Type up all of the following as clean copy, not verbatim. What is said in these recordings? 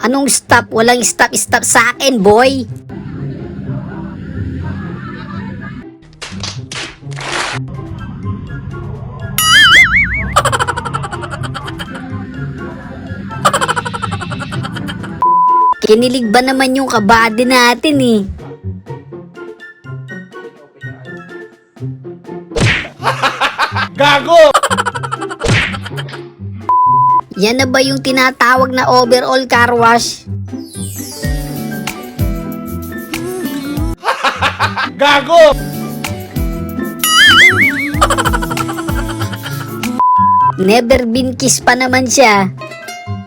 Anong stop? Walang stop sa akin, boy. Kinilig ba naman yung kabady natin eh? Gago! Yan na ba yung tinatawag na overall car wash? Gago! Never been kiss pa naman siya.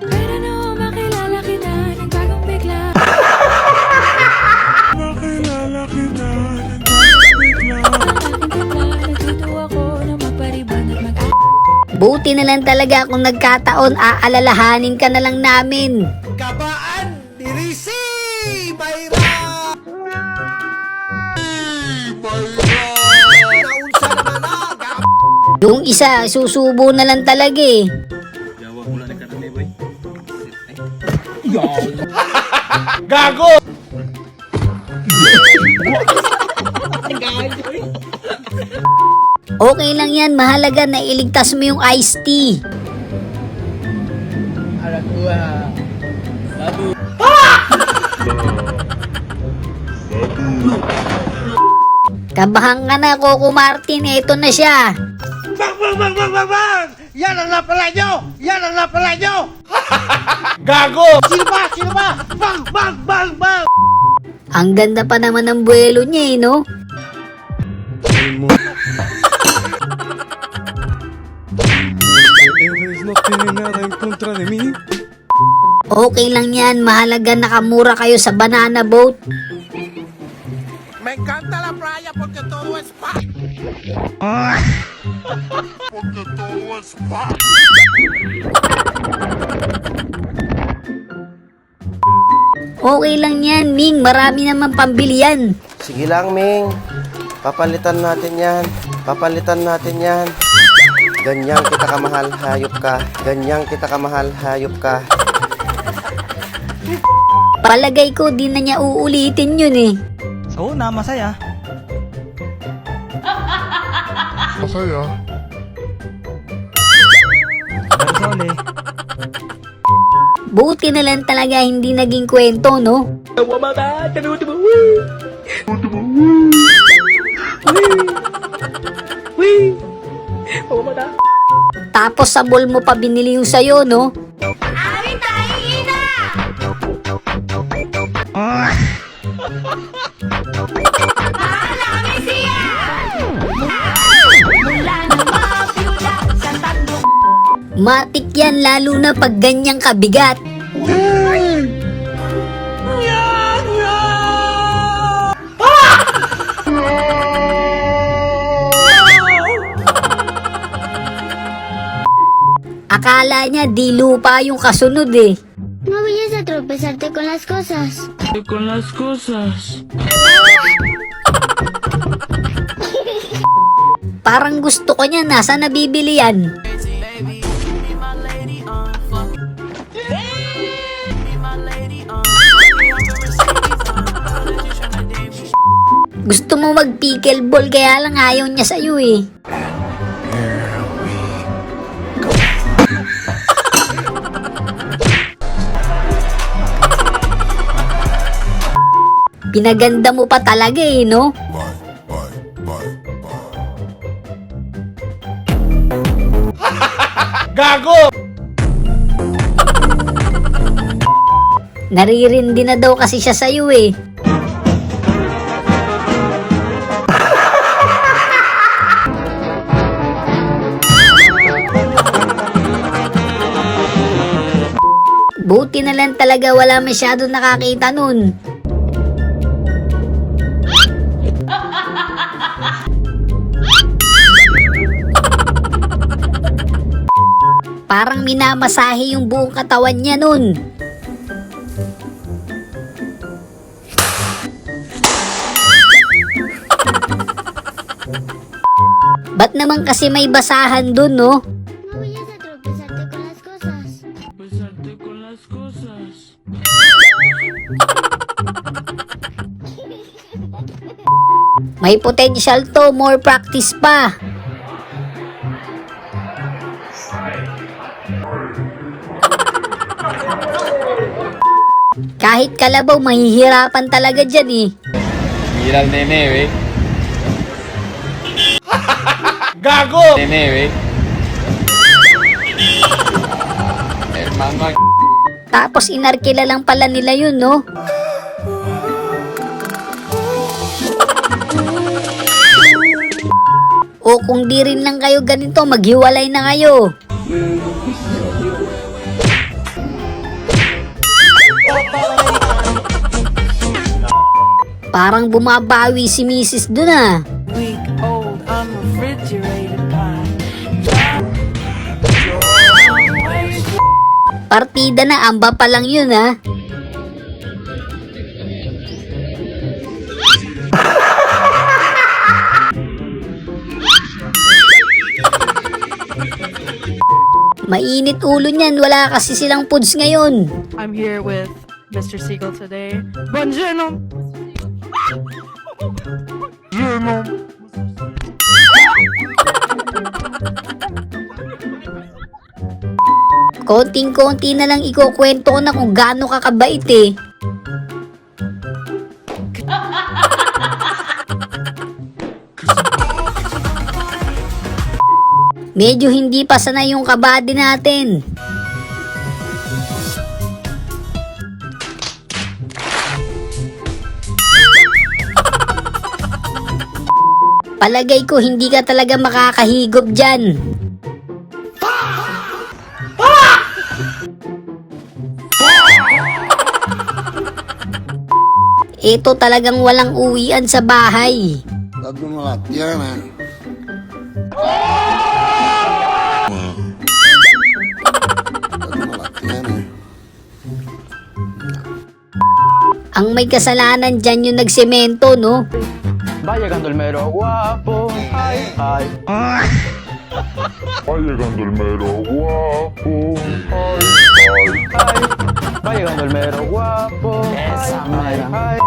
Pero no, makilala kita ng bagong bigla. Makilala kita. Aking timpla, natuto ako na magpariban at mag Buti na lang talaga kung nagkataon, aalalahanin ka na lang namin. Kabaan! Dirisi! Mayra! Naunsa naman na! Yung isa, susubo na lang talaga eh. Gago! Okay lang yan, mahalaga na iligtas mo yung iced tea. Kabahan ka na, Coco Martin, eto na siya. Bang! Bang! Bang! Bang! Bang! Bang! Yan ang napala nyo! Yan ang napala nyo! Gago! Sino ba? Sino ba? Bang! Bang! Bang! Bang! Ang ganda pa naman ng buwelo niya eh, no? Okay lang yan, mahalaga nakamura kayo sa banana boat. Me encanta la playa porque todo es paz. Porque todo es paz. Okay lang yan, Ming, marami naman pambili yan. Sige lang, Ming. Papalitan natin yan. Papalitan natin yan. Ganyang kita kamahal, hayop ka. Ganyang kita kamahal, hayop ka. Palagay ko, di na niya uulitin yun eh. Oo na, masaya. Masaya. Garzole. Buti na lang talaga hindi naging kwento, no? Tapos sa mall mo pa binili yung sayo, no? Matik yan lalo na pag ganyang kabigat. Akala niya di lupa yung kasunod eh. No vayas a tropezarte con las cosas. Parang gusto ko niya, nasa nabibili yan? Gusto mo mag pickleball kaya lang ayaw niya sa'yo eh. Pinaganda mo pa talaga eh, no? Gago! Naririndi na daw kasi siya sa'yo eh. Buti na lang talaga wala masyado nakakita nun. Parang minamasahe yung buong katawan niya nun. Ba't naman kasi may basahan dun, no? No vayas a tropezarte con las cosas. May potential to, more practice pa. Kahit kalabaw, mahihirapan talaga dyan eh. Mira al nene, ve. Gago! Nene, ve. Hermano, Tapos inarkila lang pala nila yun, no? O kung di rin lang kayo ganito, maghiwalay na kayo. Parang bumabawi si Mrs. dun ah. Week old, unrefrigerated pie. Partida na, amba pa lang yun ah. Mainit ulo niyan, wala kasi silang foods ngayon. I'm here with Mr. Siegel today. Buongiorno! Konting-konti na lang ikukwento ko na kung gaano kakabait eh. Medyo hindi pa sanay yung kabady natin. Palagay ko hindi ka talaga makakahigop dyan. Ito talagang walang uwian sa bahay. Ang may kasalanan dyan yung nagsemento, no? Va llegando el mero guapo. Ay, ay. Va llegando el mero guapo. Ay, Ay. Va llegando el mero guapo. Esa ay, ay.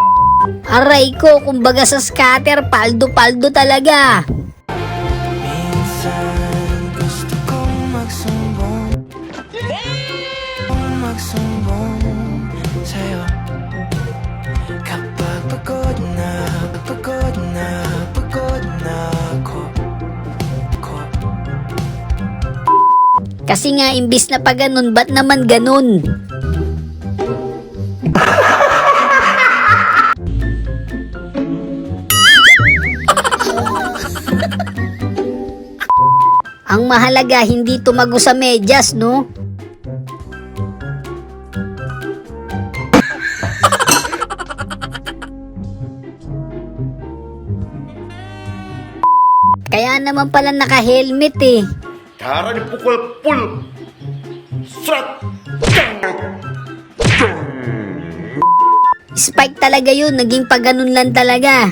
Aray ko, kumbaga sa scatter, paldo-paldo talaga. Minsan gusto kong magsumbong sa'yo. Kapag pagod na ako. Kasi nga, imbis na pa ganun, ba't naman ganun? Ang mahalaga, hindi tumago sa medyas, no? Kaya naman pala naka-helmet eh. Cara dipukul pul. Srat. Spike talaga yun, naging paganon lang talaga.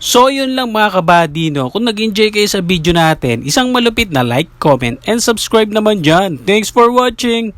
So yun lang mga kabady, no? Kung nag-enjoy kayo sa video natin, isang malupit na like, comment, and subscribe naman dyan. Thanks for watching!